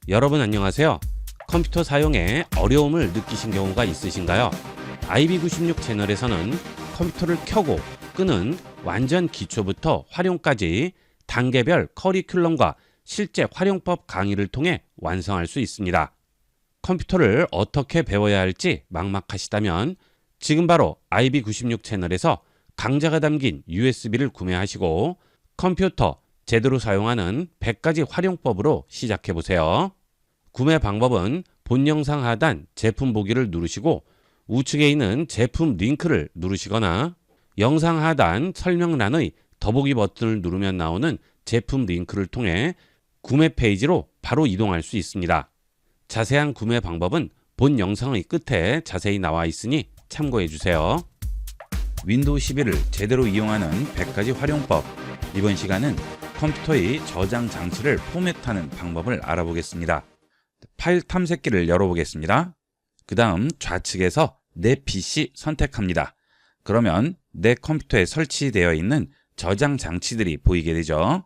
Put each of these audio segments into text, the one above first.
여러분 안녕하세요. 컴퓨터 사용에 어려움을 느끼신 경우가 있으신가요? IB96 채널에서는 컴퓨터를 켜고 끄는 완전 기초부터 활용까지 단계별 커리큘럼과 실제 활용법 강의를 통해 완성할 수 있습니다. 컴퓨터를 어떻게 배워야 할지 막막하시다면 지금 바로 IB96 채널에서 강좌가 담긴 USB를 구매하시고 컴퓨터 제대로 사용하는 100가지 활용법으로 시작해 보세요. 구매 방법은 본 영상 하단 제품 보기를 누르시고 우측에 있는 제품 링크를 누르시거나 영상 하단 설명란의 더보기 버튼을 누르면 나오는 제품 링크를 통해 구매 페이지로 바로 이동할 수 있습니다. 자세한 구매 방법은 본 영상의 끝에 자세히 나와 있으니 참고해 주세요. 윈도우 11을 제대로 이용하는 100가지 활용법. 이번 시간은 컴퓨터의 저장 장치를 포맷하는 방법을 알아보겠습니다. 파일 탐색기를 열어보겠습니다. 그 다음 좌측에서 내 PC 선택합니다. 그러면 내 컴퓨터에 설치되어 있는 저장 장치들이 보이게 되죠.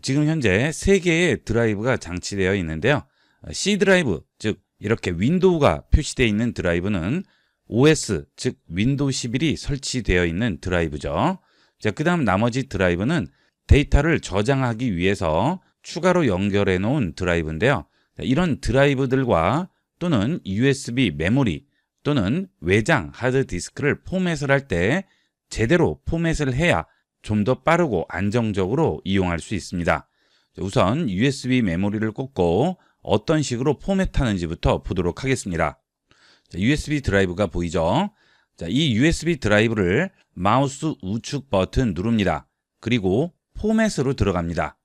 지금 현재 3개의 드라이브가 장치되어 있는데요. C 드라이브, 즉 이렇게 윈도우가 표시되어 있는 드라이브는 OS, 즉 윈도우 11이 설치되어 있는 드라이브죠. 자, 그 다음 나머지 드라이브는 데이터를 저장하기 위해서 추가로 연결해 놓은 드라이브인데요. 이런 드라이브들과 또는 USB 메모리 또는 외장 하드디스크를 포맷을 할 때 제대로 포맷을 해야 좀 더 빠르고 안정적으로 이용할 수 있습니다. 우선 USB 메모리를 꽂고 어떤 식으로 포맷하는지부터 보도록 하겠습니다. USB 드라이브가 보이죠? 이 USB 드라이브를 마우스 우측 버튼 누릅니다. 그리고 포맷으로 들어갑니다.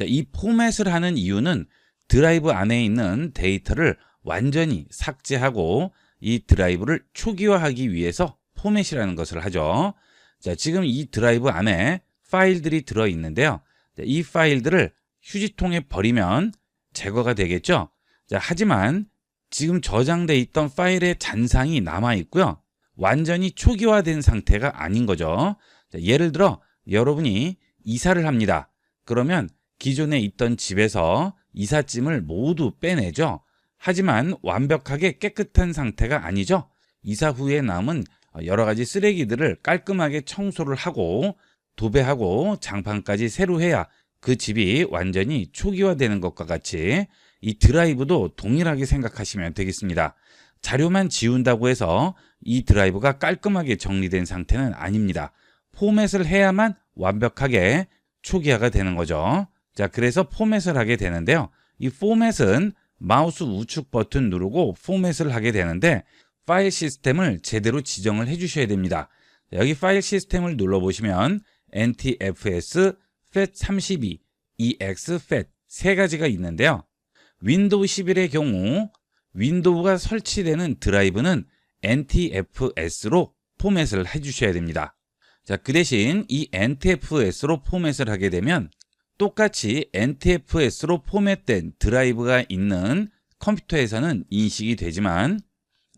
이 포맷을 하는 이유는 드라이브 안에 있는 데이터를 완전히 삭제하고 이 드라이브를 초기화하기 위해서 포맷이라는 것을 하죠. 지금 이 드라이브 안에 파일들이 들어있는데요. 이 파일들을 휴지통에 버리면 제거가 되겠죠. 하지만 지금 저장되어 있던 파일의 잔상이 남아있고요. 완전히 초기화된 상태가 아닌 거죠. 예를 들어 여러분이 이사를 합니다. 그러면 기존에 있던 집에서 이삿짐을 모두 빼내죠. 하지만 완벽하게 깨끗한 상태가 아니죠. 이사 후에 남은 여러 가지 쓰레기들을 깔끔하게 청소를 하고 도배하고 장판까지 새로 해야 그 집이 완전히 초기화되는 것과 같이 이 드라이브도 동일하게 생각하시면 되겠습니다. 자료만 지운다고 해서 이 드라이브가 깔끔하게 정리된 상태는 아닙니다. 포맷을 해야만 완벽하게 초기화가 되는 거죠. 자, 그래서 포맷을 하게 되는데요. 이 포맷은 마우스 우측 버튼 누르고 포맷을 하게 되는데 파일 시스템을 제대로 지정을 해 주셔야 됩니다. 여기 파일 시스템을 눌러보시면 NTFS, FAT32, EX, FAT 세 가지가 있는데요. 윈도우 11의 경우 윈도우가 설치되는 드라이브는 NTFS로 포맷을 해 주셔야 됩니다. 자, 그 대신 이 NTFS로 포맷을 하게 되면 똑같이 NTFS로 포맷된 드라이브가 있는 컴퓨터에서는 인식이 되지만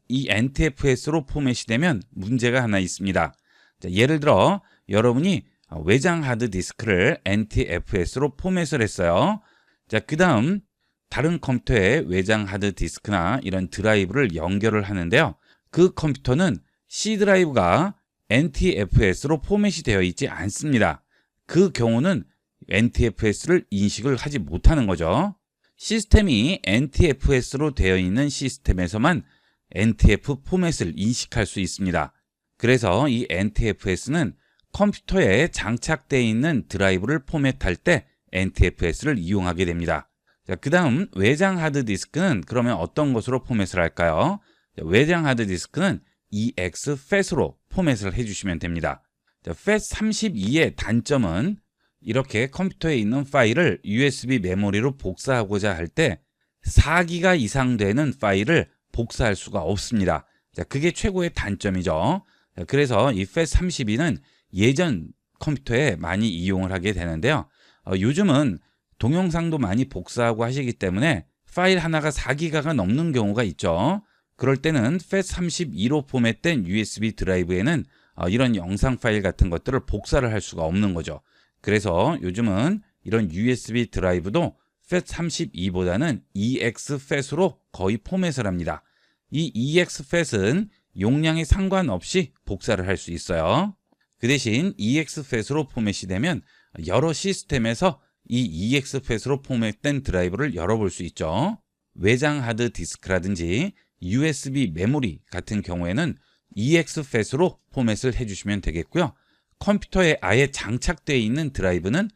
이 NTFS로 포맷이 되면 문제가 하나 있습니다. 자, 예를 들어 여러분이 외장 하드디스크를 NTFS로 포맷을 했어요. 자, 그 다음 다른 컴퓨터에 외장 하드디스크나 이런 드라이브를 연결을 하는데요. 그 컴퓨터는 C 드라이브가 NTFS로 포맷이 되어 있지 않습니다. 그 경우는 NTFS를 인식을 하지 못하는 거죠. 시스템이 NTFS로 되어 있는 시스템에서만 NTF 포맷을 인식할 수 있습니다. 그래서 이 NTFS는 컴퓨터에 장착되어 있는 드라이브를 포맷할 때 NTFS를 이용하게 됩니다. 자, 그 다음 외장 하드디스크는 그러면 어떤 것으로 포맷을 할까요? 자, 외장 하드디스크는 EX FAT으로 포맷을 해주시면 됩니다. 자, FAT32의 단점은 이렇게 컴퓨터에 있는 파일을 USB 메모리로 복사하고자 할 때 4기가 이상 되는 파일을 복사할 수가 없습니다. 자, 그게 최고의 단점이죠. 자, 그래서 이 FAT32는 예전 컴퓨터에 많이 이용을 하게 되는데요. 요즘은 동영상도 많이 복사하고 하시기 때문에 파일 하나가 4기가가 넘는 경우가 있죠. 그럴 때는 FAT32로 포맷된 USB 드라이브에는 이런 영상 파일 같은 것들을 복사를 할 수가 없는 거죠. 그래서 요즘은 이런 USB 드라이브도 FAT32보다는 EXFAT으로 거의 포맷을 합니다. 이 EXFAT은 용량에 상관없이 복사를 할 수 있어요. 그 대신 EXFAT으로 포맷이 되면 여러 시스템에서 이 EXFAT으로 포맷된 드라이브를 열어볼 수 있죠. 외장 하드디스크라든지 USB 메모리 같은 경우에는 EXFAT으로 포맷을 해주시면 되겠고요. 컴퓨터에 아예 장착되어 있는 드라이브는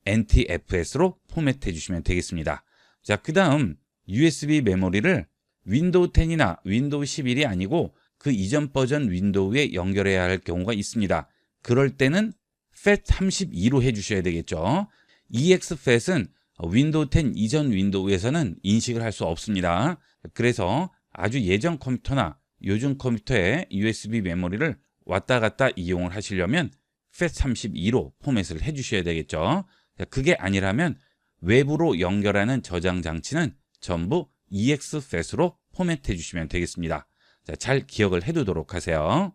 NTFS로 포맷해 주시면 되겠습니다. 자, 그 다음 USB 메모리를 윈도우 10이나 윈도우 11이 아니고 그 이전 버전 윈도우에 연결해야 할 경우가 있습니다. 그럴 때는 FAT32로 해주셔야 되겠죠. EXFAT은 윈도우 10 이전 윈도우에서는 인식을 할 수 없습니다. 그래서 아주 예전 컴퓨터나 요즘 컴퓨터에 USB 메모리를 왔다 갔다 이용을 하시려면 FAT32로 포맷을 해주셔야 되겠죠. 그게 아니라면 외부로 연결하는 저장 장치는 전부 EXFAT으로 포맷해 주시면 되겠습니다. 자, 잘 기억을 해두도록 하세요.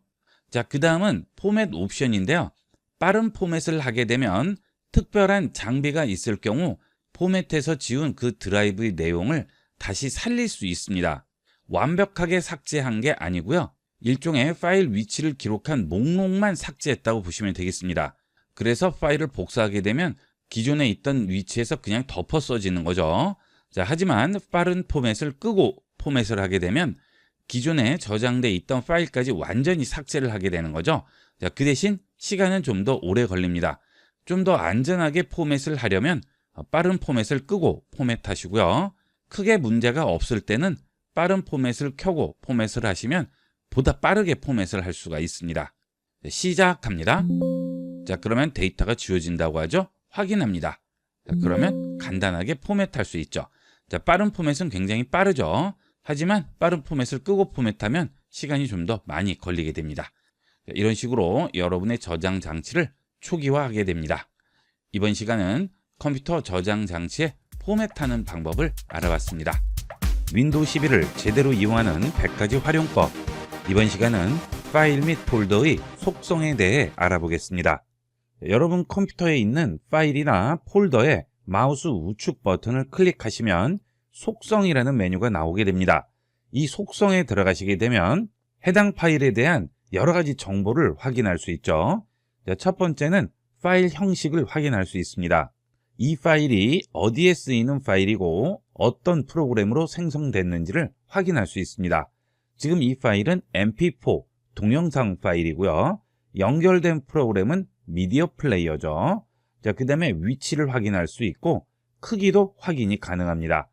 자, 그 다음은 포맷 옵션인데요. 빠른 포맷을 하게 되면 특별한 장비가 있을 경우 포맷해서 지운 그 드라이브의 내용을 다시 살릴 수 있습니다. 완벽하게 삭제한 게 아니고요. 일종의 파일 위치를 기록한 목록만 삭제했다고 보시면 되겠습니다. 그래서 파일을 복사하게 되면 기존에 있던 위치에서 그냥 덮어 써지는 거죠. 자, 하지만 빠른 포맷을 끄고 포맷을 하게 되면 기존에 저장돼 있던 파일까지 완전히 삭제를 하게 되는 거죠. 자, 그 대신 시간은 좀 더 오래 걸립니다. 좀 더 안전하게 포맷을 하려면 빠른 포맷을 끄고 포맷하시고요. 크게 문제가 없을 때는 빠른 포맷을 켜고 포맷을 하시면 보다 빠르게 포맷을 할 수가 있습니다. 시작합니다. 자, 그러면 데이터가 지워진다고 하죠. 확인합니다. 자, 그러면 간단하게 포맷할 수 있죠. 자, 빠른 포맷은 굉장히 빠르죠. 하지만 빠른 포맷을 끄고 포맷하면 시간이 좀 더 많이 걸리게 됩니다. 자, 이런 식으로 여러분의 저장 장치를 초기화하게 됩니다. 이번 시간은 컴퓨터 저장 장치에 포맷하는 방법을 알아봤습니다. 윈도우 11을 제대로 이용하는 100가지 활용법. 이번 시간은 파일 및 폴더의 속성에 대해 알아보겠습니다. 여러분 컴퓨터에 있는 파일이나 폴더에 마우스 우측 버튼을 클릭하시면 속성이라는 메뉴가 나오게 됩니다. 이 속성에 들어가시게 되면 해당 파일에 대한 여러 가지 정보를 확인할 수 있죠. 첫 번째는 파일 형식을 확인할 수 있습니다. 이 파일이 어디에 쓰이는 파일이고 어떤 프로그램으로 생성됐는지를 확인할 수 있습니다. 지금 이 파일은 mp4 동영상 파일이고요. 연결된 프로그램은 미디어 플레이어죠. 자, 그 다음에 위치를 확인할 수 있고 크기도 확인이 가능합니다.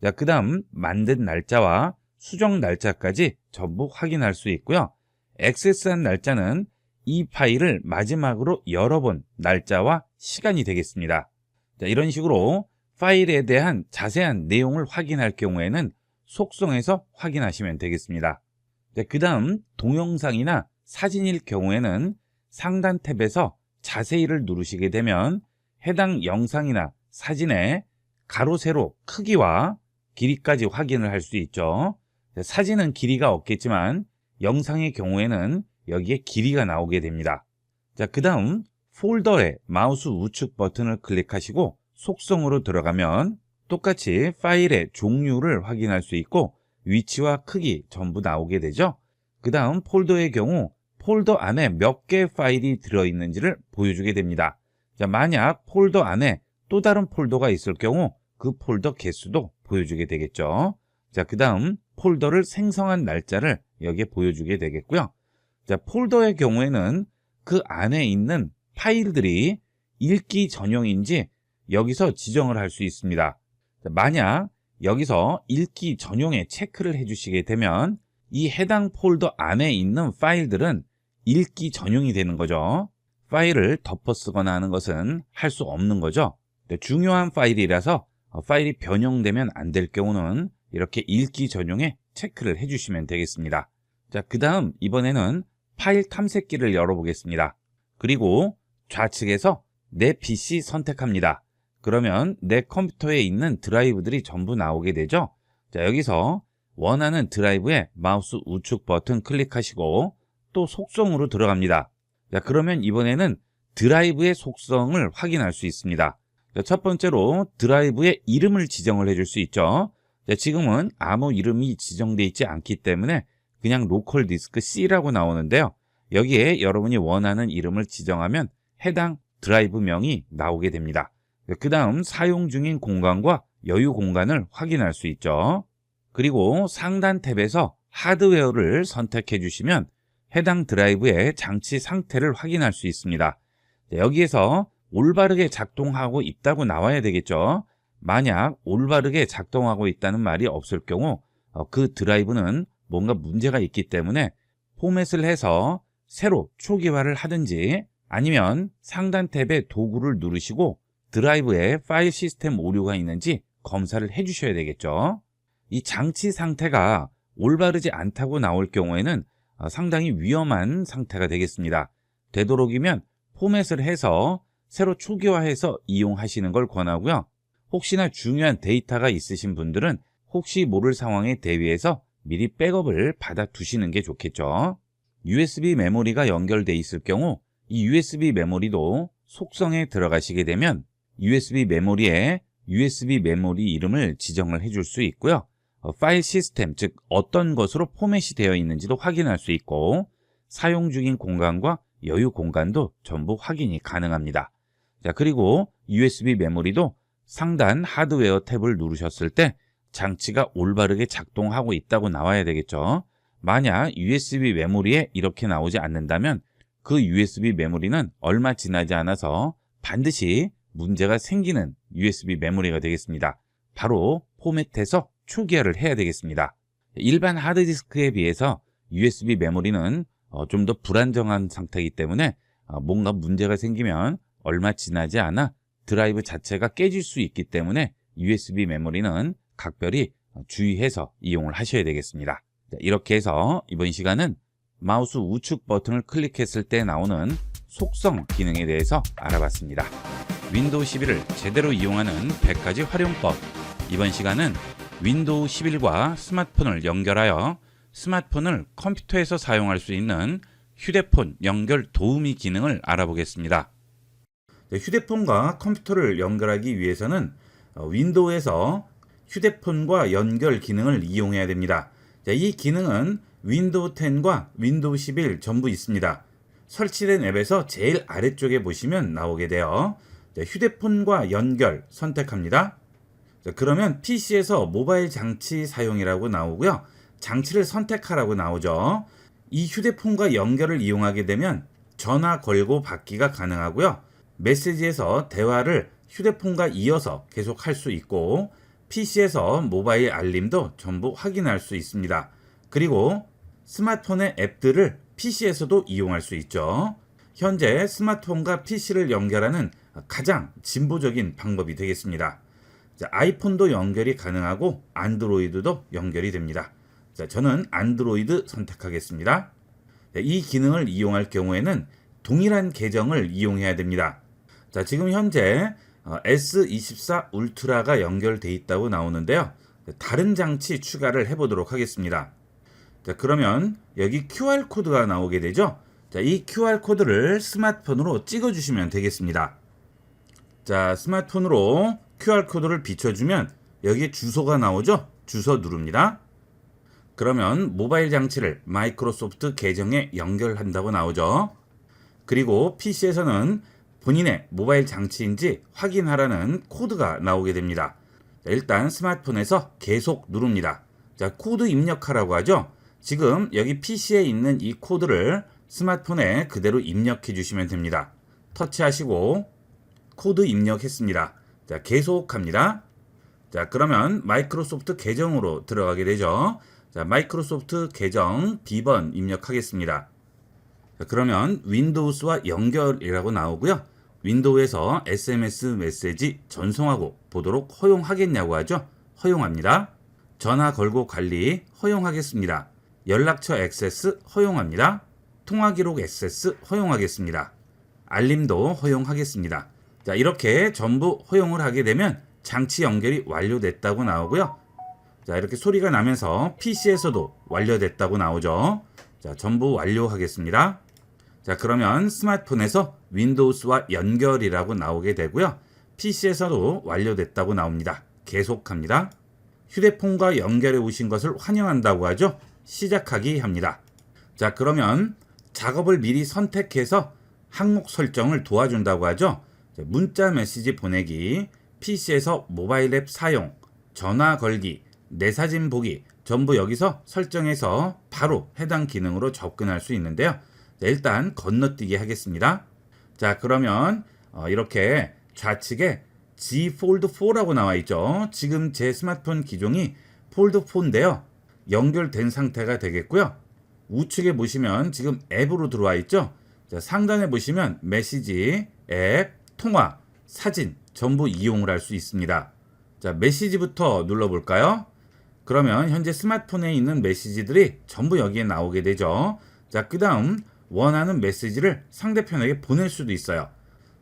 자, 그 다음 만든 날짜와 수정 날짜까지 전부 확인할 수 있고요. 액세스한 날짜는 이 파일을 마지막으로 열어본 날짜와 시간이 되겠습니다. 자, 이런 식으로 파일에 대한 자세한 내용을 확인할 경우에는 속성에서 확인하시면 되겠습니다. 그 다음 동영상이나 사진일 경우에는 상단 탭에서 자세히를 누르시게 되면 해당 영상이나 사진의 가로, 세로 크기와 길이까지 확인을 할 수 있죠. 사진은 길이가 없겠지만 영상의 경우에는 여기에 길이가 나오게 됩니다. 자, 그 다음 폴더에 마우스 우측 버튼을 클릭하시고 속성으로 들어가면 똑같이 파일의 종류를 확인할 수 있고 위치와 크기 전부 나오게 되죠. 그 다음 폴더의 경우 폴더 안에 몇 개의 파일이 들어있는지를 보여주게 됩니다. 자, 만약 폴더 안에 또 다른 폴더가 있을 경우 그 폴더 개수도 보여주게 되겠죠. 자, 그 다음 폴더를 생성한 날짜를 여기에 보여주게 되겠고요. 자, 폴더의 경우에는 그 안에 있는 파일들이 읽기 전용인지 여기서 지정을 할 수 있습니다. 자, 만약 여기서 읽기 전용에 체크를 해주시게 되면 이 해당 폴더 안에 있는 파일들은 읽기 전용이 되는 거죠. 파일을 덮어 쓰거나 하는 것은 할 수 없는 거죠. 중요한 파일이라서 파일이 변형되면 안 될 경우는 이렇게 읽기 전용에 체크를 해주시면 되겠습니다. 자, 그 다음 이번에는 파일 탐색기를 열어보겠습니다. 그리고 좌측에서 내 PC 선택합니다. 그러면 내 컴퓨터에 있는 드라이브들이 전부 나오게 되죠. 자, 여기서 원하는 드라이브에 마우스 우측 버튼 클릭하시고 또 속성으로 들어갑니다. 자, 그러면 이번에는 드라이브의 속성을 확인할 수 있습니다. 첫 번째로 드라이브의 이름을 지정을 해줄 수 있죠. 지금은 아무 이름이 지정되어 있지 않기 때문에 그냥 로컬 디스크 C라고 나오는데요. 여기에 여러분이 원하는 이름을 지정하면 해당 드라이브명이 나오게 됩니다. 그 다음 사용 중인 공간과 여유 공간을 확인할 수 있죠. 그리고 상단 탭에서 하드웨어를 선택해 주시면 해당 드라이브의 장치 상태를 확인할 수 있습니다. 여기에서 올바르게 작동하고 있다고 나와야 되겠죠. 만약 올바르게 작동하고 있다는 말이 없을 경우 그 드라이브는 뭔가 문제가 있기 때문에 포맷을 해서 새로 초기화를 하든지 아니면 상단 탭의 도구를 누르시고 드라이브에 파일 시스템 오류가 있는지 검사를 해 주셔야 되겠죠. 이 장치 상태가 올바르지 않다고 나올 경우에는 상당히 위험한 상태가 되겠습니다. 되도록이면 포맷을 해서 새로 초기화해서 이용하시는 걸 권하고요. 혹시나 중요한 데이터가 있으신 분들은 혹시 모를 상황에 대비해서 미리 백업을 받아 두시는 게 좋겠죠. USB 메모리가 연결되어 있을 경우 이 USB 메모리도 속성에 들어가시게 되면 USB 메모리에 USB 메모리 이름을 지정을 해줄 수 있고요. 파일 시스템, 즉 어떤 것으로 포맷이 되어 있는지도 확인할 수 있고 사용 중인 공간과 여유 공간도 전부 확인이 가능합니다. 자, 그리고 USB 메모리도 상단 하드웨어 탭을 누르셨을 때 장치가 올바르게 작동하고 있다고 나와야 되겠죠. 만약 USB 메모리에 이렇게 나오지 않는다면 그 USB 메모리는 얼마 지나지 않아서 반드시 문제가 생기는 USB 메모리가 되겠습니다. 바로 포맷해서 초기화를 해야 되겠습니다. 일반 하드디스크에 비해서 USB 메모리는 좀 더 불안정한 상태이기 때문에 뭔가 문제가 생기면 얼마 지나지 않아 드라이브 자체가 깨질 수 있기 때문에 USB 메모리는 각별히 주의해서 이용을 하셔야 되겠습니다. 이렇게 해서 이번 시간은 마우스 우측 버튼을 클릭했을 때 나오는 속성 기능에 대해서 알아봤습니다. 윈도우 11을 제대로 이용하는 100가지 활용법. 이번 시간은 윈도우 11과 스마트폰을 연결하여 스마트폰을 컴퓨터에서 사용할 수 있는 휴대폰 연결 도우미 기능을 알아보겠습니다. 휴대폰과 컴퓨터를 연결하기 위해서는 윈도우에서 휴대폰과 연결 기능을 이용해야 됩니다. 이 기능은 윈도우 10과 윈도우 11 전부 있습니다. 설치된 앱에서 제일 아래쪽에 보시면 나오게 돼요. 휴대폰과 연결 선택합니다. 그러면 PC에서 모바일 장치 사용이라고 나오고요. 장치를 선택하라고 나오죠. 이 휴대폰과 연결을 이용하게 되면 전화 걸고 받기가 가능하고요. 메시지에서 대화를 휴대폰과 이어서 계속 할 수 있고 PC에서 모바일 알림도 전부 확인할 수 있습니다. 그리고 스마트폰의 앱들을 PC에서도 이용할 수 있죠. 현재 스마트폰과 PC를 연결하는 가장 진보적인 방법이 되겠습니다. 아이폰도 연결이 가능하고 안드로이드도 연결이 됩니다. 저는 안드로이드 선택하겠습니다. 이 기능을 이용할 경우에는 동일한 계정을 이용해야 됩니다. 지금 현재 S24 울트라가 연결되어 있다고 나오는데요. 다른 장치 추가를 해보도록 하겠습니다. 그러면 여기 QR코드가 나오게 되죠. 이 QR코드를 스마트폰으로 찍어주시면 되겠습니다. 스마트폰으로 QR코드를 비춰주면 여기에 주소가 나오죠. 주소 누릅니다. 그러면 모바일 장치를 마이크로소프트 계정에 연결한다고 나오죠. 그리고 PC에서는 본인의 모바일 장치인지 확인하라는 코드가 나오게 됩니다. 일단 스마트폰에서 계속 누릅니다. 코드 입력하라고 하죠. 지금 여기 PC에 있는 이 코드를 스마트폰에 그대로 입력해 주시면 됩니다. 터치하시고 코드 입력했습니다. 계속합니다. 그러면 마이크로소프트 계정으로 들어가게 되죠. 마이크로소프트 계정 B번 입력하겠습니다. 그러면 윈도우스와 연결이라고 나오고요. 윈도우에서 SMS 메시지 전송하고 보도록 허용하겠냐고 하죠. 허용합니다. 전화 걸고 관리 허용하겠습니다. 연락처 액세스 허용합니다. 통화 기록 액세스 허용하겠습니다. 알림도 허용하겠습니다. 이렇게 전부 허용을 하게 되면 장치 연결이 완료됐다고 나오고요. 이렇게 소리가 나면서 PC에서도 완료됐다고 나오죠. 전부 완료하겠습니다. 그러면 스마트폰에서 윈도우스와 연결이라고 나오게 되고요. PC에서도 완료됐다고 나옵니다. 계속합니다. 휴대폰과 연결해 오신 것을 환영한다고 하죠. 시작하기 합니다. 자, 그러면 작업을 미리 선택해서 항목 설정을 도와준다고 하죠. 문자 메시지 보내기, PC에서 모바일 앱 사용, 전화 걸기, 내 사진 보기 전부 여기서 설정해서 바로 해당 기능으로 접근할 수 있는데요. 자, 일단 건너뛰기 하겠습니다. 자, 그러면 이렇게 좌측에 G 폴드 4라고 나와 있죠. 지금 제 스마트폰 기종이 폴드 4인데요. 연결된 상태가 되겠고요. 우측에 보시면 지금 앱으로 들어와 있죠. 자, 상단에 보시면 메시지, 앱, 통화, 사진 전부 이용을 할 수 있습니다. 자, 메시지부터 눌러볼까요? 그러면 현재 스마트폰에 있는 메시지들이 전부 여기에 나오게 되죠. 자, 그 다음 원하는 메시지를 상대편에게 보낼 수도 있어요.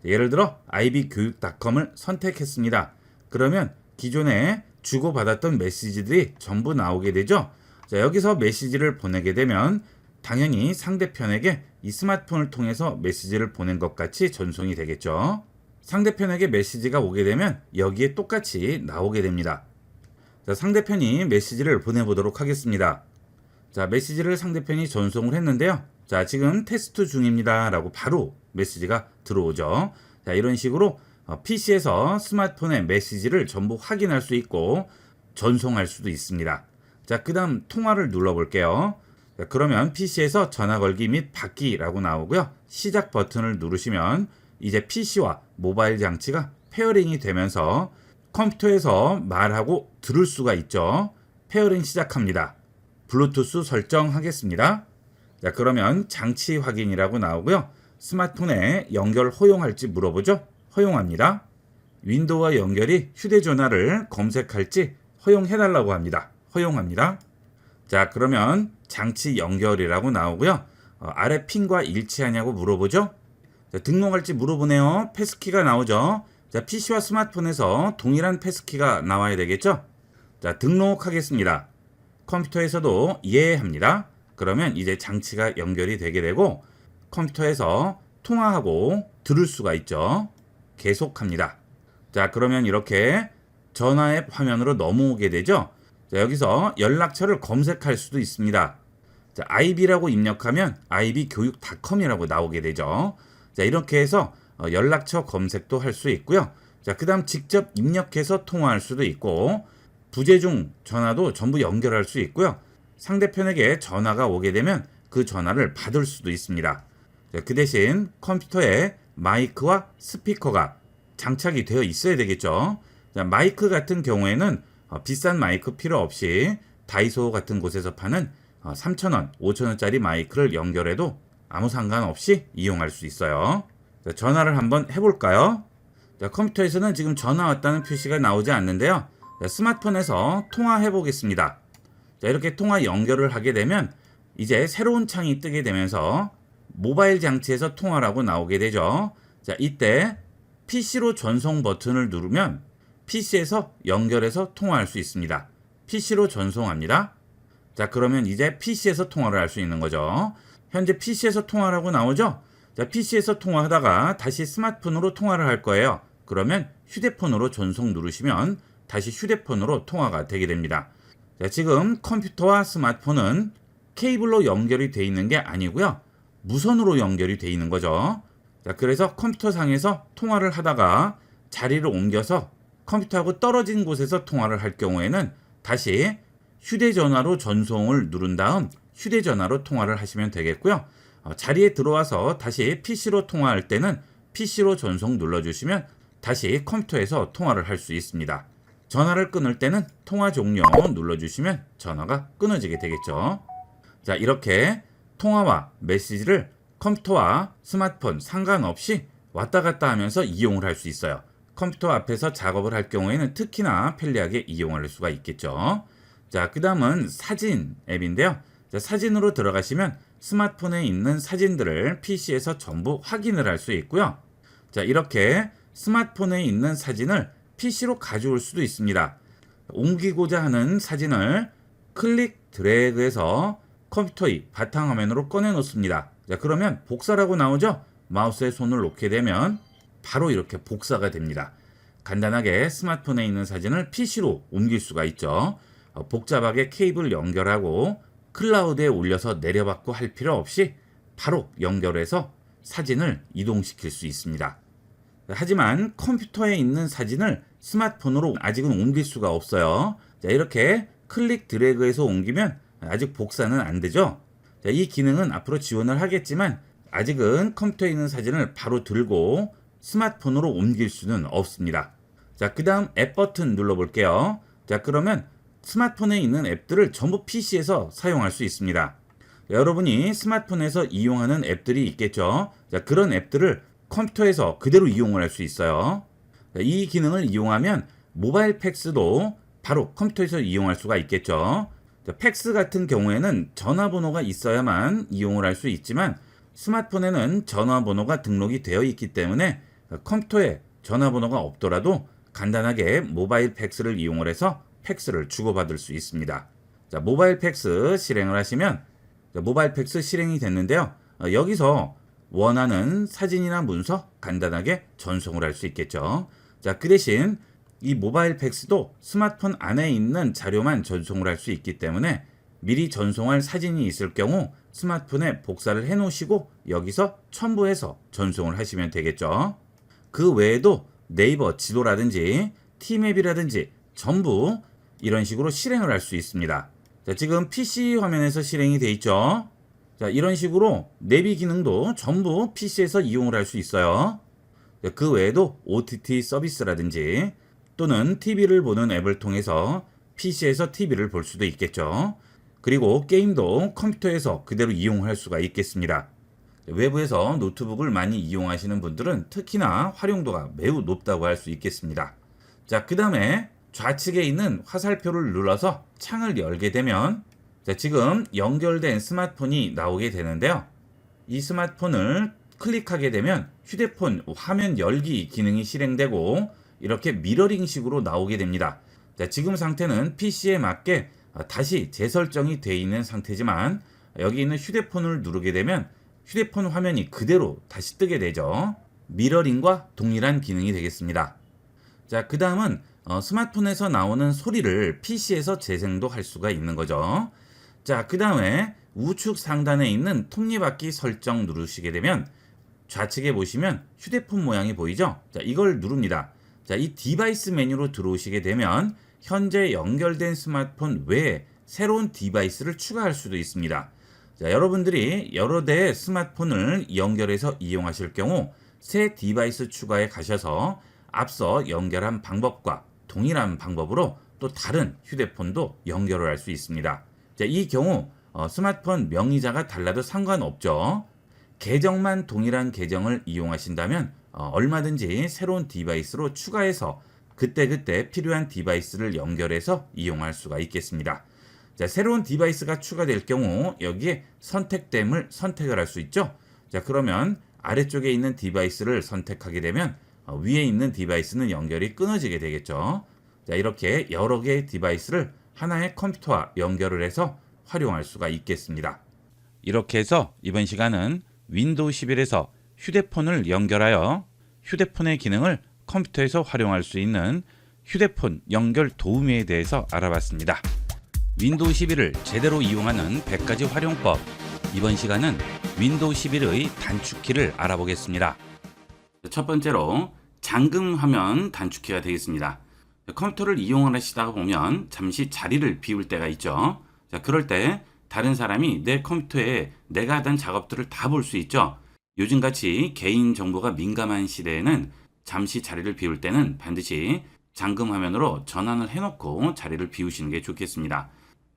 예를 들어 ib교육.com을 선택했습니다. 그러면 기존에 주고받았던 메시지들이 전부 나오게 되죠. 자, 여기서 메시지를 보내게 되면 당연히 상대편에게 이 스마트폰을 통해서 메시지를 보낸 것 같이 전송이 되겠죠. 상대편에게 메시지가 오게 되면 여기에 똑같이 나오게 됩니다. 자, 상대편이 메시지를 보내보도록 하겠습니다. 자, 메시지를 상대편이 전송을 했는데요. 자, 지금 테스트 중입니다 라고 바로 메시지가 들어오죠. 자, 이런 식으로 PC에서 스마트폰의 메시지를 전부 확인할 수 있고 전송할 수도 있습니다. 자, 그 다음 통화를 눌러볼게요. 자, 그러면 PC에서 전화 걸기 및 받기라고 나오고요. 시작 버튼을 누르시면 이제 PC와 모바일 장치가 페어링이 되면서 컴퓨터에서 말하고 들을 수가 있죠. 페어링 시작합니다. 블루투스 설정하겠습니다. 자, 그러면 장치 확인이라고 나오고요. 스마트폰에 연결 허용할지 물어보죠. 허용합니다. 윈도우와 연결이 휴대전화를 검색할지 허용해달라고 합니다. 허용합니다. 자, 그러면 장치 연결이라고 나오고요. 아래 핀과 일치하냐고 물어보죠. 자, 등록할지 물어보네요. 패스키가 나오죠. 자, PC와 스마트폰에서 동일한 패스키가 나와야 되겠죠. 자, 등록하겠습니다. 컴퓨터에서도 이해합니다. 그러면 이제 장치가 연결이 되게 되고 컴퓨터에서 통화하고 들을 수가 있죠. 계속합니다. 자, 그러면 이렇게 전화 앱 화면으로 넘어오게 되죠. 자, 여기서 연락처를 검색할 수도 있습니다. 자, IB라고 입력하면 ib교육.com이라고 나오게 되죠. 자, 이렇게 해서 연락처 검색도 할 수 있고요. 자, 그 다음 직접 입력해서 통화할 수도 있고 부재중 전화도 전부 연결할 수 있고요. 상대편에게 전화가 오게 되면 그 전화를 받을 수도 있습니다. 자, 그 대신 컴퓨터에 마이크와 스피커가 장착이 되어 있어야 되겠죠. 자, 마이크 같은 경우에는 비싼 마이크 필요 없이 다이소 같은 곳에서 파는 3,000원, 5,000원짜리 마이크를 연결해도 아무 상관없이 이용할 수 있어요. 자, 전화를 한번 해볼까요? 자, 컴퓨터에서는 지금 전화 왔다는 표시가 나오지 않는데요. 자, 스마트폰에서 통화해 보겠습니다. 자, 이렇게 통화 연결을 하게 되면 이제 새로운 창이 뜨게 되면서 모바일 장치에서 통화라고 나오게 되죠. 자, 이때 PC로 전송 버튼을 누르면 PC에서 연결해서 통화할 수 있습니다. PC로 전송합니다. 자, 그러면 이제 PC에서 통화를 할 수 있는 거죠. 현재 PC에서 통화라고 나오죠. 자, PC에서 통화하다가 다시 스마트폰으로 통화를 할 거예요. 그러면 휴대폰으로 전송 누르시면 다시 휴대폰으로 통화가 되게 됩니다. 자, 지금 컴퓨터와 스마트폰은 케이블로 연결이 되어 있는 게 아니고요. 무선으로 연결이 되어 있는 거죠. 자, 그래서 컴퓨터 상에서 통화를 하다가 자리를 옮겨서 컴퓨터하고 떨어진 곳에서 통화를 할 경우에는 다시 휴대전화로 전송을 누른 다음 휴대전화로 통화를 하시면 되겠고요. 자리에 들어와서 다시 PC로 통화할 때는 PC로 전송 눌러주시면 다시 컴퓨터에서 통화를 할 수 있습니다. 전화를 끊을 때는 통화 종료 눌러주시면 전화가 끊어지게 되겠죠. 자, 이렇게 통화와 메시지를 컴퓨터와 스마트폰 상관없이 왔다 갔다 하면서 이용을 할 수 있어요. 컴퓨터 앞에서 작업을 할 경우에는 특히나 편리하게 이용할 수가 있겠죠. 자, 그 다음은 사진 앱인데요. 자, 사진으로 들어가시면 스마트폰에 있는 사진들을 PC에서 전부 확인을 할 수 있고요. 자, 이렇게 스마트폰에 있는 사진을 PC로 가져올 수도 있습니다. 옮기고자 하는 사진을 클릭 드래그해서 컴퓨터의 바탕화면으로 꺼내 놓습니다. 자, 그러면 복사라고 나오죠? 마우스에 손을 놓게 되면 바로 이렇게 복사가 됩니다. 간단하게 스마트폰에 있는 사진을 PC로 옮길 수가 있죠. 복잡하게 케이블 연결하고 클라우드에 올려서 내려받고 할 필요 없이 바로 연결해서 사진을 이동시킬 수 있습니다. 하지만 컴퓨터에 있는 사진을 스마트폰으로 아직은 옮길 수가 없어요. 자, 이렇게 클릭 드래그해서 옮기면 아직 복사는 안 되죠. 자, 이 기능은 앞으로 지원을 하겠지만 아직은 컴퓨터에 있는 사진을 바로 들고 스마트폰으로 옮길 수는 없습니다. 자, 그 다음 앱 버튼 눌러볼게요. 자, 그러면 스마트폰에 있는 앱들을 전부 PC에서 사용할 수 있습니다. 자, 여러분이 스마트폰에서 이용하는 앱들이 있겠죠. 자, 그런 앱들을 컴퓨터에서 그대로 이용을 할 수 있어요. 자, 이 기능을 이용하면 모바일 팩스도 바로 컴퓨터에서 이용할 수가 있겠죠. 자, 팩스 같은 경우에는 전화번호가 있어야만 이용을 할 수 있지만 스마트폰에는 전화번호가 등록이 되어 있기 때문에 컴퓨터에 전화번호가 없더라도 간단하게 모바일 팩스를 이용을 해서 팩스를 주고받을 수 있습니다. 자, 모바일 팩스 실행을 하시면 모바일 팩스 실행이 됐는데요. 여기서 원하는 사진이나 문서 간단하게 전송을 할 수 있겠죠. 자, 그 대신 이 모바일 팩스도 스마트폰 안에 있는 자료만 전송을 할 수 있기 때문에 미리 전송할 사진이 있을 경우 스마트폰에 복사를 해 놓으시고 여기서 첨부해서 전송을 하시면 되겠죠. 그 외에도 네이버 지도라든지 티맵이라든지 전부 이런 식으로 실행을 할 수 있습니다. 자, 지금 PC 화면에서 실행이 돼 있죠. 자, 이런 식으로 내비 기능도 전부 PC에서 이용을 할 수 있어요. 자, 그 외에도 OTT 서비스라든지 또는 TV를 보는 앱을 통해서 PC에서 TV를 볼 수도 있겠죠. 그리고 게임도 컴퓨터에서 그대로 이용할 수가 있겠습니다. 외부에서 노트북을 많이 이용하시는 분들은 특히나 활용도가 매우 높다고 할 수 있겠습니다. 자, 그 다음에 좌측에 있는 화살표를 눌러서 창을 열게 되면 자, 지금 연결된 스마트폰이 나오게 되는데요. 이 스마트폰을 클릭하게 되면 휴대폰 화면 열기 기능이 실행되고 이렇게 미러링식으로 나오게 됩니다. 자, 지금 상태는 PC에 맞게 다시 재설정이 되어 있는 상태지만 여기 있는 휴대폰을 누르게 되면 휴대폰 화면이 그대로 다시 뜨게 되죠. 미러링과 동일한 기능이 되겠습니다. 자, 그 다음은 스마트폰에서 나오는 소리를 PC에서 재생도 할 수가 있는 거죠. 자, 그 다음에 우측 상단에 있는 톱니바퀴 설정 누르시게 되면 좌측에 보시면 휴대폰 모양이 보이죠? 자, 이걸 누릅니다. 자, 이 디바이스 메뉴로 들어오시게 되면 현재 연결된 스마트폰 외에 새로운 디바이스를 추가할 수도 있습니다. 자, 여러분들이 여러 대의 스마트폰을 연결해서 이용하실 경우 새 디바이스 추가에 가셔서 앞서 연결한 방법과 동일한 방법으로 또 다른 휴대폰도 연결을 할 수 있습니다. 자, 이 경우 스마트폰 명의자가 달라도 상관없죠. 계정만 동일한 계정을 이용하신다면 얼마든지 새로운 디바이스로 추가해서 그때그때 필요한 디바이스를 연결해서 이용할 수가 있겠습니다. 자, 새로운 디바이스가 추가될 경우 여기에 선택됨을 선택을 할 수 있죠. 자, 그러면 아래쪽에 있는 디바이스를 선택하게 되면 위에 있는 디바이스는 연결이 끊어지게 되겠죠. 자, 이렇게 여러 개의 디바이스를 하나의 컴퓨터와 연결을 해서 활용할 수가 있겠습니다. 이렇게 해서 이번 시간은 윈도우 11에서 휴대폰을 연결하여 휴대폰의 기능을 컴퓨터에서 활용할 수 있는 휴대폰 연결 도우미에 대해서 알아봤습니다. 윈도우 11을 제대로 이용하는 100가지 활용법. 이번 시간은 윈도우 11의 단축키를 알아보겠습니다. 첫 번째로 잠금 화면 단축키가 되겠습니다. 컴퓨터를 이용을 하시다가 보면 잠시 자리를 비울 때가 있죠. 자, 그럴 때 다른 사람이 내 컴퓨터에 내가 하던 작업들을 다 볼 수 있죠. 요즘같이 개인정보가 민감한 시대에는 잠시 자리를 비울 때는 반드시 잠금 화면으로 전환을 해놓고 자리를 비우시는 게 좋겠습니다.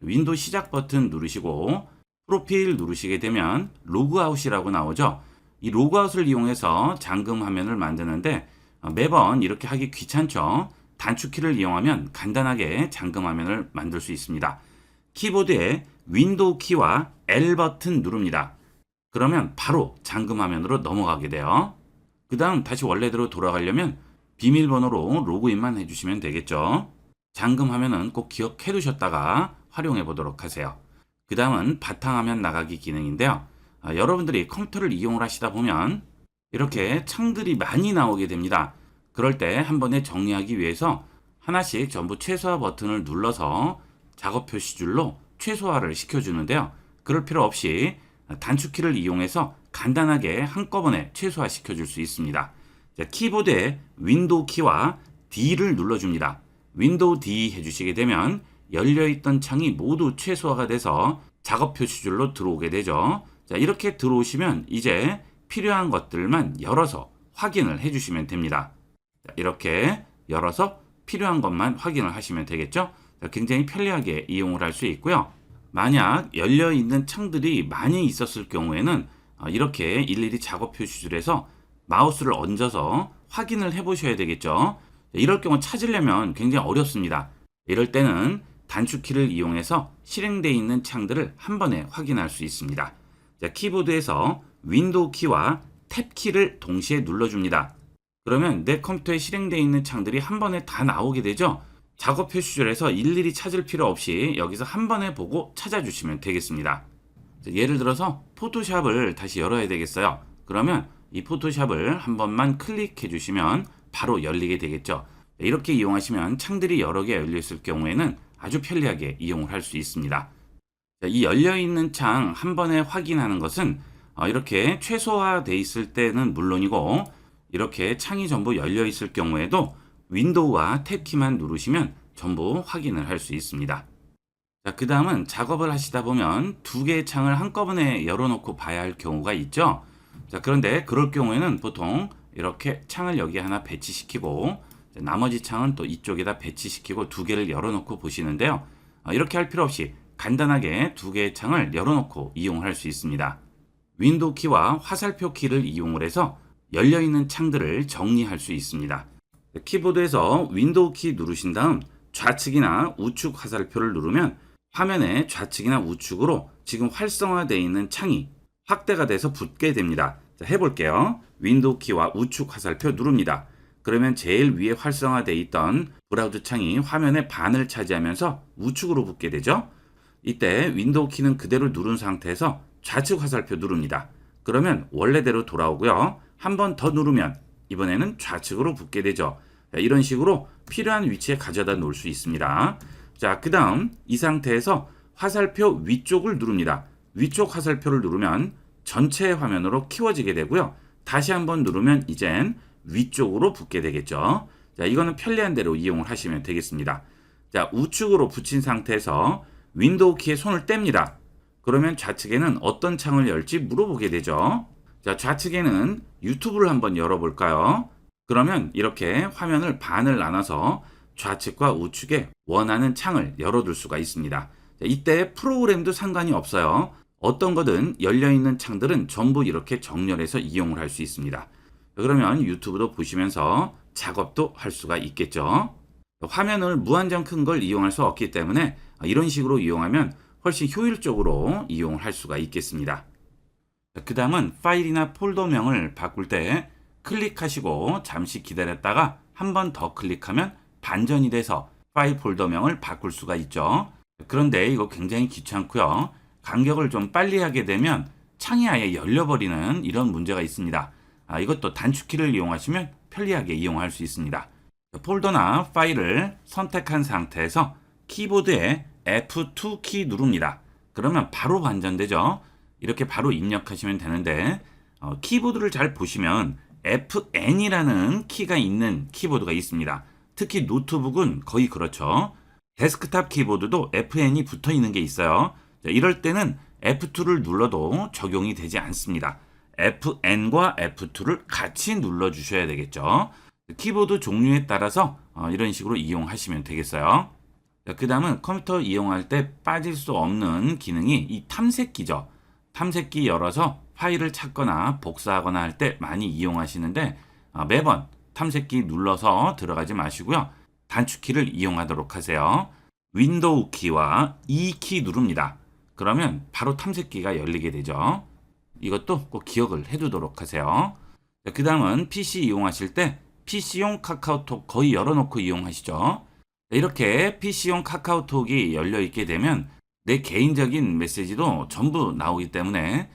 윈도우 시작 버튼 누르시고 프로필 누르시게 되면 로그아웃이라고 나오죠. 이 로그아웃을 이용해서 잠금 화면을 만드는데 매번 이렇게 하기 귀찮죠. 단축키를 이용하면 간단하게 잠금 화면을 만들 수 있습니다. 키보드에 윈도우 키와 L 버튼 누릅니다. 그러면 바로 잠금 화면으로 넘어가게 돼요. 그 다음 다시 원래대로 돌아가려면 비밀번호로 로그인만 해주시면 되겠죠. 잠금 화면은 꼭 기억해 두셨다가 활용해 보도록 하세요. 그 다음은 바탕화면 나가기 기능인데요. 여러분들이 컴퓨터를 이용을 하시다 보면 이렇게 창들이 많이 나오게 됩니다. 그럴 때 한 번에 정리하기 위해서 하나씩 전부 최소화 버튼을 눌러서 작업 표시줄로 최소화를 시켜주는데요. 그럴 필요 없이 단축키를 이용해서 간단하게 한꺼번에 최소화 시켜줄 수 있습니다. 자, 키보드에 윈도우 키와 D를 눌러줍니다. 윈도우 D 해주시게 되면 열려있던 창이 모두 최소화가 돼서 작업 표시줄로 들어오게 되죠. 자, 이렇게 들어오시면 이제 필요한 것들만 열어서 확인을 해주시면 됩니다. 자, 이렇게 열어서 필요한 것만 확인을 하시면 되겠죠. 자, 굉장히 편리하게 이용을 할 수 있고요. 만약 열려있는 창들이 많이 있었을 경우에는 이렇게 일일이 작업 표시줄에서 마우스를 얹어서 확인을 해 보셔야 되겠죠. 이럴 경우 찾으려면 굉장히 어렵습니다. 이럴 때는 단축키를 이용해서 실행되어 있는 창들을 한 번에 확인할 수 있습니다. 자, 키보드에서 윈도우 키와 탭 키를 동시에 눌러줍니다. 그러면 내 컴퓨터에 실행되어 있는 창들이 한 번에 다 나오게 되죠. 작업 표시줄에서 일일이 찾을 필요 없이 여기서 한 번에 보고 찾아주시면 되겠습니다. 자, 예를 들어서 포토샵을 다시 열어야 되겠어요. 그러면 이 포토샵을 한 번만 클릭해 주시면 바로 열리게 되겠죠. 이렇게 이용하시면 창들이 여러 개 열려 있을 경우에는 아주 편리하게 이용을 할 수 있습니다. 자, 이 열려있는 창 한 번에 확인하는 것은 이렇게 최소화되어 있을 때는 물론이고 이렇게 창이 전부 열려 있을 경우에도 윈도우와 탭 키만 누르시면 전부 확인을 할 수 있습니다. 자, 그 다음은 작업을 하시다 보면 두 개의 창을 한꺼번에 열어놓고 봐야 할 경우가 있죠. 자, 그런데 그럴 경우에는 보통 이렇게 창을 여기 하나 배치시키고 나머지 창은 또 이쪽에다 배치시키고 두 개를 열어놓고 보시는데요. 이렇게 할 필요 없이 간단하게 두 개의 창을 열어놓고 이용할 수 있습니다. 윈도우 키와 화살표 키를 이용을 해서 열려있는 창들을 정리할 수 있습니다. 키보드에서 윈도우 키 누르신 다음 좌측이나 우측 화살표를 누르면 화면의 좌측이나 우측으로 지금 활성화되어 있는 창이 확대가 돼서 붙게 됩니다. 자, 해볼게요. 윈도우 키와 우측 화살표 누릅니다. 그러면 제일 위에 활성화되어 있던 브라우저 창이 화면의 반을 차지하면서 우측으로 붙게 되죠. 이때 윈도우 키는 그대로 누른 상태에서 좌측 화살표 누릅니다. 그러면 원래대로 돌아오고요. 한 번 더 누르면 이번에는 좌측으로 붙게 되죠. 자, 이런 식으로 필요한 위치에 가져다 놓을 수 있습니다. 자, 그 다음 이 상태에서 화살표 위쪽을 누릅니다. 위쪽 화살표를 누르면 전체 화면으로 키워지게 되고요. 다시 한번 누르면 이젠 위쪽으로 붙게 되겠죠. 자, 이거는 편리한 대로 이용을 하시면 되겠습니다. 자, 우측으로 붙인 상태에서 윈도우 키에 손을 뗍니다. 그러면 좌측에는 어떤 창을 열지 물어보게 되죠. 자, 좌측에는 유튜브를 한번 열어볼까요? 그러면 이렇게 화면을 반을 나눠서 좌측과 우측에 원하는 창을 열어둘 수가 있습니다. 자, 이때 프로그램도 상관이 없어요. 어떤 거든 열려있는 창들은 전부 이렇게 정렬해서 이용을 할 수 있습니다. 그러면 유튜브도 보시면서 작업도 할 수가 있겠죠. 화면을 무한정 큰 걸 이용할 수 없기 때문에 이런 식으로 이용하면 훨씬 효율적으로 이용을 할 수가 있겠습니다. 그 다음은 파일이나 폴더명을 바꿀 때 클릭하시고 잠시 기다렸다가 한 번 더 클릭하면 반전이 돼서 파일 폴더명을 바꿀 수가 있죠. 그런데 이거 굉장히 귀찮고요. 간격을 좀 빨리 하게 되면 창이 아예 열려버리는 이런 문제가 있습니다. 이것도 단축키를 이용하시면 편리하게 이용할 수 있습니다. 폴더나 파일을 선택한 상태에서 키보드에 F2 키 누릅니다. 그러면 바로 반전되죠. 이렇게 바로 입력하시면 되는데 키보드를 잘 보시면 FN이라는 키가 있는 키보드가 있습니다. 특히 노트북은 거의 그렇죠. 데스크탑 키보드도 FN이 붙어 있는 게 있어요. 자, 이럴 때는 F2를 눌러도 적용이 되지 않습니다. FN과 F2를 같이 눌러 주셔야 되겠죠. 키보드 종류에 따라서 이런 식으로 이용하시면 되겠어요. 그 다음은 컴퓨터 이용할 때 빠질 수 없는 기능이 이 탐색기죠. 탐색기 열어서 파일을 찾거나 복사하거나 할 때 많이 이용하시는데 매번 탐색기 눌러서 들어가지 마시고요. 단축키를 이용하도록 하세요. 윈도우 키와 E 키 누릅니다. 그러면 바로 탐색기가 열리게 되죠. 이것도 꼭 기억을 해두도록 하세요. 그 다음은 PC 이용하실 때 PC용 카카오톡 거의 열어놓고 이용하시죠. 이렇게 PC용 카카오톡이 열려 있게 되면 내 개인적인 메시지도 전부 나오기 때문에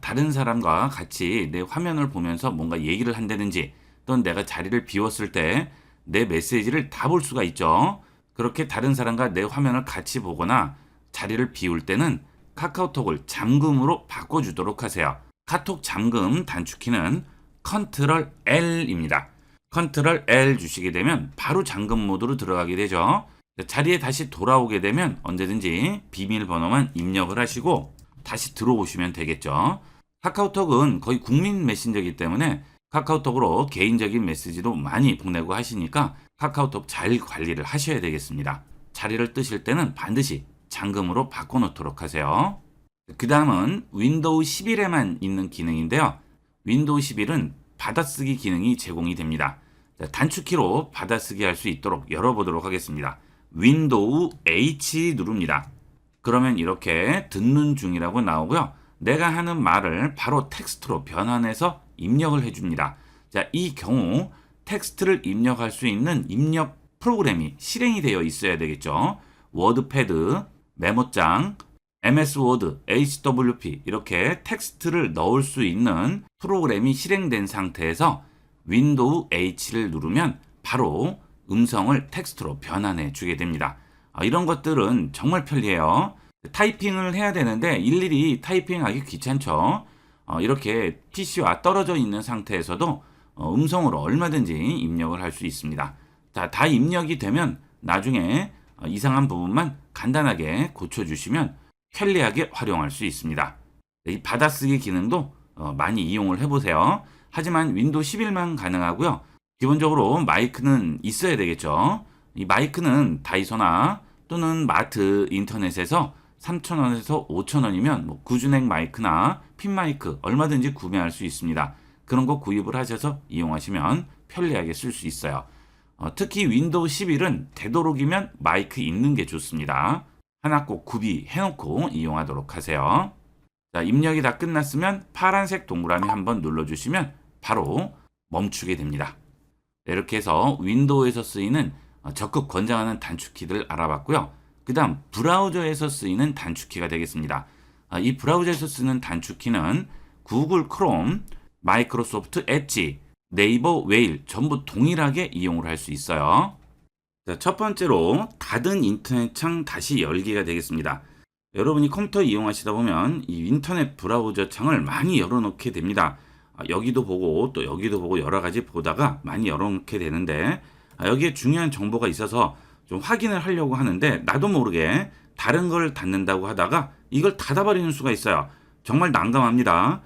다른 사람과 같이 내 화면을 보면서 뭔가 얘기를 한다든지 또는 내가 자리를 비웠을 때 내 메시지를 다 볼 수가 있죠. 그렇게 다른 사람과 내 화면을 같이 보거나 자리를 비울 때는 카카오톡을 잠금으로 바꿔주도록 하세요. 카톡 잠금 단축키는 컨트롤 L입니다. 컨트롤 L 주시게 되면 바로 잠금 모드로 들어가게 되죠. 자리에 다시 돌아오게 되면 언제든지 비밀번호만 입력을 하시고 다시 들어오시면 되겠죠. 카카오톡은 거의 국민 메신저이기 때문에 카카오톡으로 개인적인 메시지도 많이 보내고 하시니까 카카오톡 잘 관리를 하셔야 되겠습니다. 자리를 뜨실 때는 반드시 잠금으로 바꿔놓도록 하세요. 그 다음은 윈도우 11에만 있는 기능인데요. 윈도우 11은 받아쓰기 기능이 제공이 됩니다. 단축키로 받아쓰기 할 수 있도록 열어보도록 하겠습니다. 윈도우 H 누릅니다. 그러면 이렇게 듣는 중이라고 나오고요. 내가 하는 말을 바로 텍스트로 변환해서 입력을 해줍니다. 자, 이 경우 텍스트를 입력할 수 있는 입력 프로그램이 실행이 되어 있어야 되겠죠. 워드패드, 메모장, MS 워드, HWP 이렇게 텍스트를 넣을 수 있는 프로그램이 실행된 상태에서 윈도우 H를 누르면 바로 음성을 텍스트로 변환해 주게 됩니다. 이런 것들은 정말 편리해요. 타이핑을 해야 되는데 일일이 타이핑하기 귀찮죠. 이렇게 PC와 떨어져 있는 상태에서도 음성으로 얼마든지 입력을 할 수 있습니다. 자, 다 입력이 되면 나중에 이상한 부분만 간단하게 고쳐주시면 편리하게 활용할 수 있습니다. 이 받아쓰기 기능도 많이 이용을 해보세요. 하지만 윈도우 11만 가능하고요. 기본적으로 마이크는 있어야 되겠죠. 이 마이크는 다이소나 또는 마트 인터넷에서 3,000원에서 5,000원이면 구준액 마이크나 핀 마이크 얼마든지 구매할 수 있습니다. 그런 거 구입을 하셔서 이용하시면 편리하게 쓸 수 있어요. 특히 윈도우 11은 되도록이면 마이크 있는 게 좋습니다. 하나 꼭 구비해놓고 이용하도록 하세요. 자, 입력이 다 끝났으면 파란색 동그라미 한번 눌러주시면 바로 멈추게 됩니다. 이렇게 해서 윈도우에서 쓰이는 적극 권장하는 단축키들 알아봤고요. 그 다음 브라우저에서 쓰이는 단축키가 되겠습니다. 이 브라우저에서 쓰는 단축키는 구글 크롬, 마이크로소프트 엣지, 네이버 웨일 전부 동일하게 이용을 할 수 있어요. 자, 첫 번째로 닫은 인터넷 창 다시 열기가 되겠습니다. 여러분이 컴퓨터 이용하시다 보면 이 인터넷 브라우저 창을 많이 열어놓게 됩니다. 여기도 보고 또 여기도 보고 여러 가지 보다가 많이 열어놓게 되는데 여기에 중요한 정보가 있어서 좀 확인을 하려고 하는데 나도 모르게 다른 걸 닫는다고 하다가 이걸 닫아버리는 수가 있어요. 정말 난감합니다.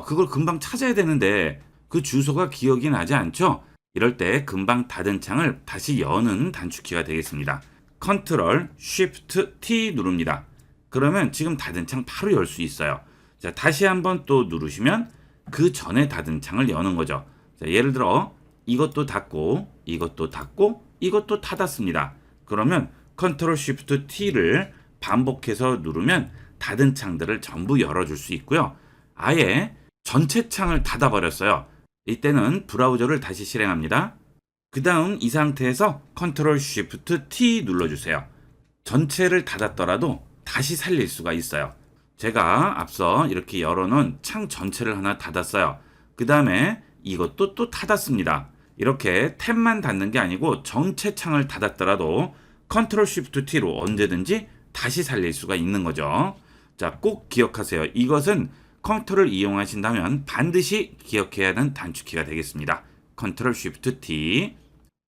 그걸 금방 찾아야 되는데 그 주소가 기억이 나지 않죠? 이럴 때 금방 닫은 창을 다시 여는 단축키가 되겠습니다. 컨트롤 쉬프트 T 누릅니다. 그러면 지금 닫은 창 바로 열 수 있어요. 자, 다시 한번 또 누르시면 그 전에 닫은 창을 여는 거죠. 자, 예를 들어 이것도 닫고 이것도 닫고 이것도 닫았습니다. 그러면 컨트롤 쉬프트 T를 반복해서 누르면 닫은 창들을 전부 열어줄 수 있고요. 아예 전체 창을 닫아버렸어요. 이때는 브라우저를 다시 실행합니다. 그 다음 이 상태에서 컨트롤 쉬프트 T 눌러주세요. 전체를 닫았더라도 다시 살릴 수가 있어요. 제가 앞서 이렇게 열어놓은 창 전체를 하나 닫았어요. 그 다음에 이것도 또 닫았습니다. 이렇게 탭만 닫는 게 아니고 전체 창을 닫았더라도 컨트롤 쉬프트 T로 언제든지 다시 살릴 수가 있는 거죠. 자, 꼭 기억하세요. 이것은 컴퓨터를 이용하신다면 반드시 기억해야 하는 단축키가 되겠습니다. 컨트롤 쉬프트 T.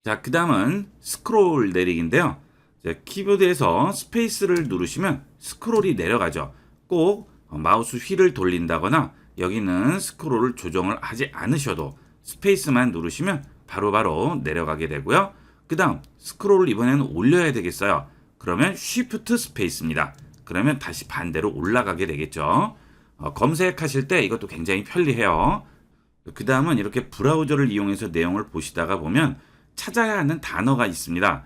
자, 그 다음은 스크롤 내리기인데요. 자, 키보드에서 스페이스를 누르시면 스크롤이 내려가죠. 꼭 마우스 휠을 돌린다거나 여기는 스크롤을 조정을 하지 않으셔도 스페이스만 누르시면 바로바로 내려가게 되고요. 그 다음 스크롤을 이번에는 올려야 되겠어요. 그러면 쉬프트 스페이스입니다. 그러면 다시 반대로 올라가게 되겠죠. 검색하실 때 이것도 굉장히 편리해요. 그 다음은 이렇게 브라우저를 이용해서 내용을 보시다가 보면 찾아야 하는 단어가 있습니다.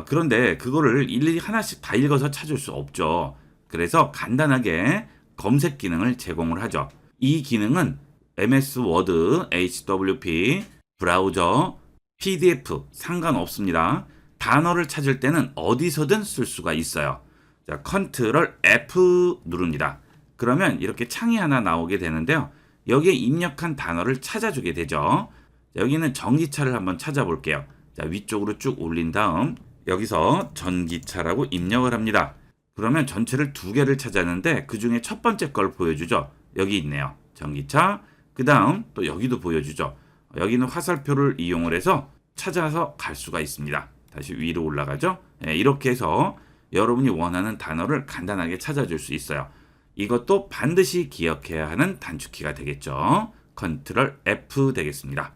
그런데 그거를 일일이 하나씩 다 읽어서 찾을 수 없죠. 그래서 간단하게 검색 기능을 제공을 하죠. 이 기능은 MS 워드, HWP, 브라우저, PDF 상관없습니다. 단어를 찾을 때는 어디서든 쓸 수가 있어요. 자, 컨트롤 F 누릅니다. 그러면 이렇게 창이 하나 나오게 되는데요. 여기에 입력한 단어를 찾아주게 되죠. 여기는 전기차를 한번 찾아볼게요. 자, 위쪽으로 쭉 올린 다음 여기서 전기차라고 입력을 합니다. 그러면 전체를 두 개를 찾았는데 그 중에 첫 번째 걸 보여주죠. 여기 있네요. 전기차. 그 다음 또 여기도 보여주죠. 여기는 화살표를 이용을 해서 찾아서 갈 수가 있습니다. 다시 위로 올라가죠. 네, 이렇게 해서 여러분이 원하는 단어를 간단하게 찾아줄 수 있어요. 이것도 반드시 기억해야 하는 단축키가 되겠죠. 컨트롤 F 되겠습니다.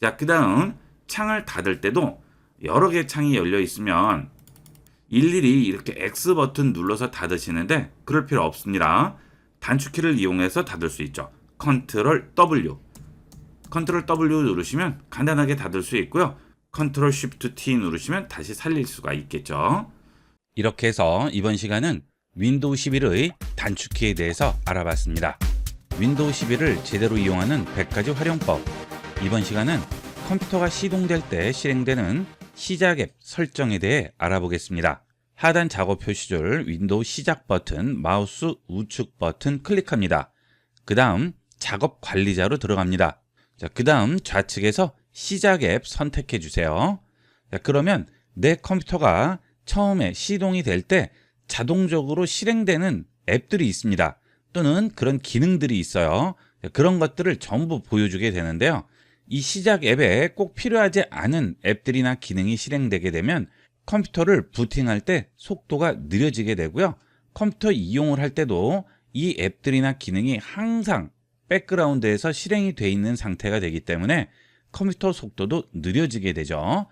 자, 그 다음 창을 닫을 때도 여러 개 창이 열려 있으면 일일이 이렇게 X 버튼 눌러서 닫으시는데 그럴 필요 없습니다. 단축키를 이용해서 닫을 수 있죠. 컨트롤 W. 컨트롤 W 누르시면 간단하게 닫을 수 있고요. 컨트롤 쉬프트 T 누르시면 다시 살릴 수가 있겠죠. 이렇게 해서 이번 시간은 윈도우 11의 단축키에 대해서 알아봤습니다. 윈도우 11을 제대로 이용하는 100가지 활용법. 이번 시간은 컴퓨터가 시동될 때 실행되는 시작 앱 설정에 대해 알아보겠습니다. 하단 작업 표시줄 윈도우 시작 버튼, 마우스 우측 버튼 클릭합니다. 그 다음 작업 관리자로 들어갑니다. 자, 그 다음 좌측에서 시작 앱 선택해 주세요. 자, 그러면 내 컴퓨터가 처음에 시동이 될 때 자동적으로 실행되는 앱들이 있습니다. 또는 그런 기능들이 있어요. 그런 것들을 전부 보여주게 되는데요. 이 시작 앱에 꼭 필요하지 않은 앱들이나 기능이 실행되게 되면 컴퓨터를 부팅할 때 속도가 느려지게 되고요. 컴퓨터 이용을 할 때도 이 앱들이나 기능이 항상 백그라운드에서 실행이 돼 있는 상태가 되기 때문에 컴퓨터 속도도 느려지게 되죠.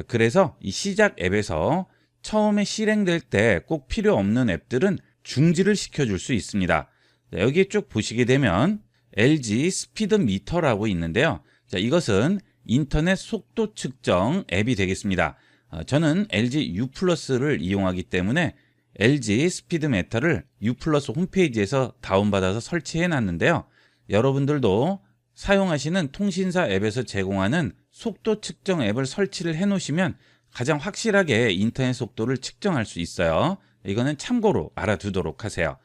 그래서 이 시작 앱에서 처음에 실행될 때 꼭 필요 없는 앱들은 중지를 시켜줄 수 있습니다. 여기에 쭉 보시게 되면 LG 스피드 미터라고 있는데요. 자, 이것은 인터넷 속도 측정 앱이 되겠습니다. 저는 LG U+를 이용하기 때문에 LG 스피드 미터를 U+ 홈페이지에서 다운받아서 설치해 놨는데요. 여러분들도 사용하시는 통신사 앱에서 제공하는 속도 측정 앱을 설치를 해 놓으시면 가장 확실하게 인터넷 속도를 측정할 수 있어요. 이거는 참고로 알아두도록 하세요.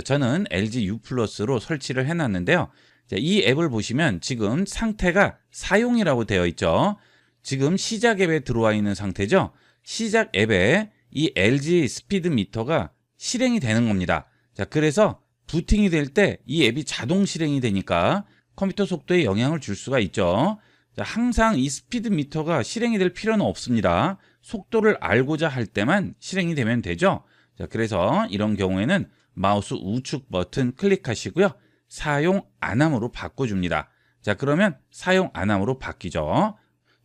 저는 LG U+로 설치를 해 놨는데요. 이 앱을 보시면 지금 상태가 사용이라고 되어 있죠. 지금 시작 앱에 들어와 있는 상태죠. 시작 앱에 이 LG 스피드 미터가 실행이 되는 겁니다. 자, 그래서 부팅이 될 때 이 앱이 자동 실행이 되니까 컴퓨터 속도에 영향을 줄 수가 있죠. 자, 항상 이 스피드 미터가 실행이 될 필요는 없습니다. 속도를 알고자 할 때만 실행이 되면 되죠. 자, 그래서 이런 경우에는 마우스 우측 버튼 클릭하시고요. 사용 안함으로 바꿔줍니다. 자, 그러면 사용 안함으로 바뀌죠.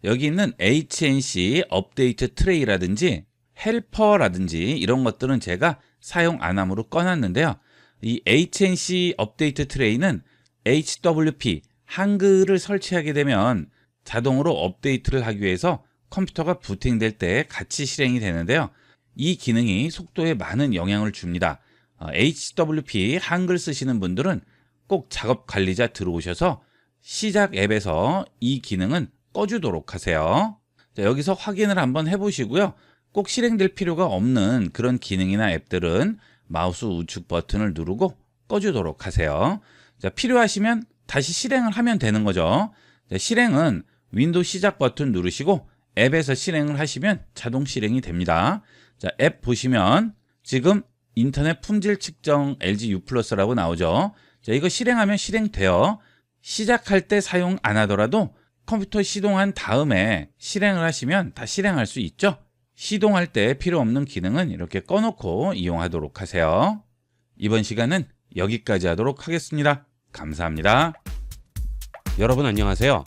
여기 있는 HNC 업데이트 트레이라든지 헬퍼라든지 이런 것들은 제가 사용 안함으로 꺼놨는데요. 이 HNC 업데이트 트레이는 HWP 한글을 설치하게 되면 자동으로 업데이트를 하기 위해서 컴퓨터가 부팅될 때 같이 실행이 되는데요. 이 기능이 속도에 많은 영향을 줍니다. HWP 한글 쓰시는 분들은 꼭 작업 관리자 들어오셔서 시작 앱에서 이 기능은 꺼주도록 하세요. 자, 여기서 확인을 한번 해보시고요. 꼭 실행될 필요가 없는 그런 기능이나 앱들은 마우스 우측 버튼을 누르고 꺼주도록 하세요. 자, 필요하시면 다시 실행을 하면 되는 거죠. 자, 실행은 윈도우 시작 버튼 누르시고 앱에서 실행을 하시면 자동 실행이 됩니다. 자, 앱 보시면 지금 인터넷 품질 측정 LG U+라고 나오죠. 자, 이거 실행하면 실행돼요. 시작할 때 사용 안 하더라도 컴퓨터 시동한 다음에 실행을 하시면 다 실행할 수 있죠. 시동할 때 필요 없는 기능은 이렇게 꺼놓고 이용하도록 하세요. 이번 시간은 여기까지 하도록 하겠습니다. 감사합니다. 여러분 안녕하세요.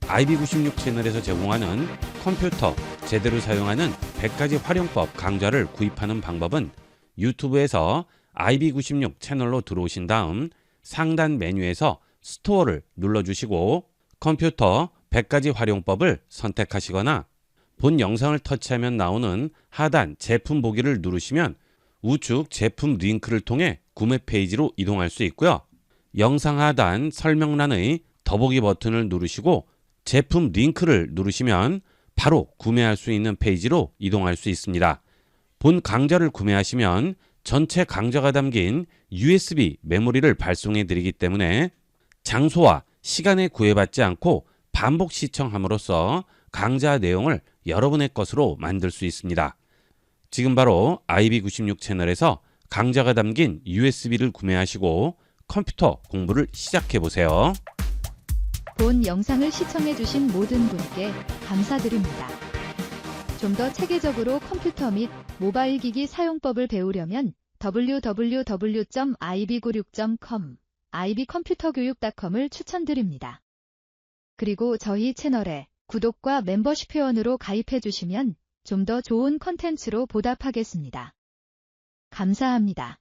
IB96 채널에서 제공하는 컴퓨터 제대로 사용하는 100가지 활용법 강좌를 구입하는 방법은 유튜브에서 IB96 채널로 들어오신 다음 상단 메뉴에서 스토어를 눌러주시고 컴퓨터 100가지 활용법을 선택하시거나 본 영상을 터치하면 나오는 하단 제품 보기를 누르시면 우측 제품 링크를 통해 구매 페이지로 이동할 수 있고요. 영상 하단 설명란의 더보기 버튼을 누르시고 제품 링크를 누르시면 바로 구매할 수 있는 페이지로 이동할 수 있습니다. 본 강좌를 구매하시면 전체 강좌가 담긴 USB 메모리를 발송해 드리기 때문에 장소와 시간에 구애받지 않고 반복 시청함으로써 강좌 내용을 여러분의 것으로 만들 수 있습니다. 지금 바로 IB96 채널에서 강좌가 담긴 USB를 구매하시고 컴퓨터 공부를 시작해보세요. 본 영상을 시청해주신 모든 분께 감사드립니다. 좀 더 체계적으로 컴퓨터 및 모바일 기기 사용법을 배우려면 www.ib96.com, ib컴퓨터교육.com을 추천드립니다. 그리고 저희 채널에 구독과 멤버십 회원으로 가입해주시면 좀 더 좋은 컨텐츠로 보답하겠습니다. 감사합니다.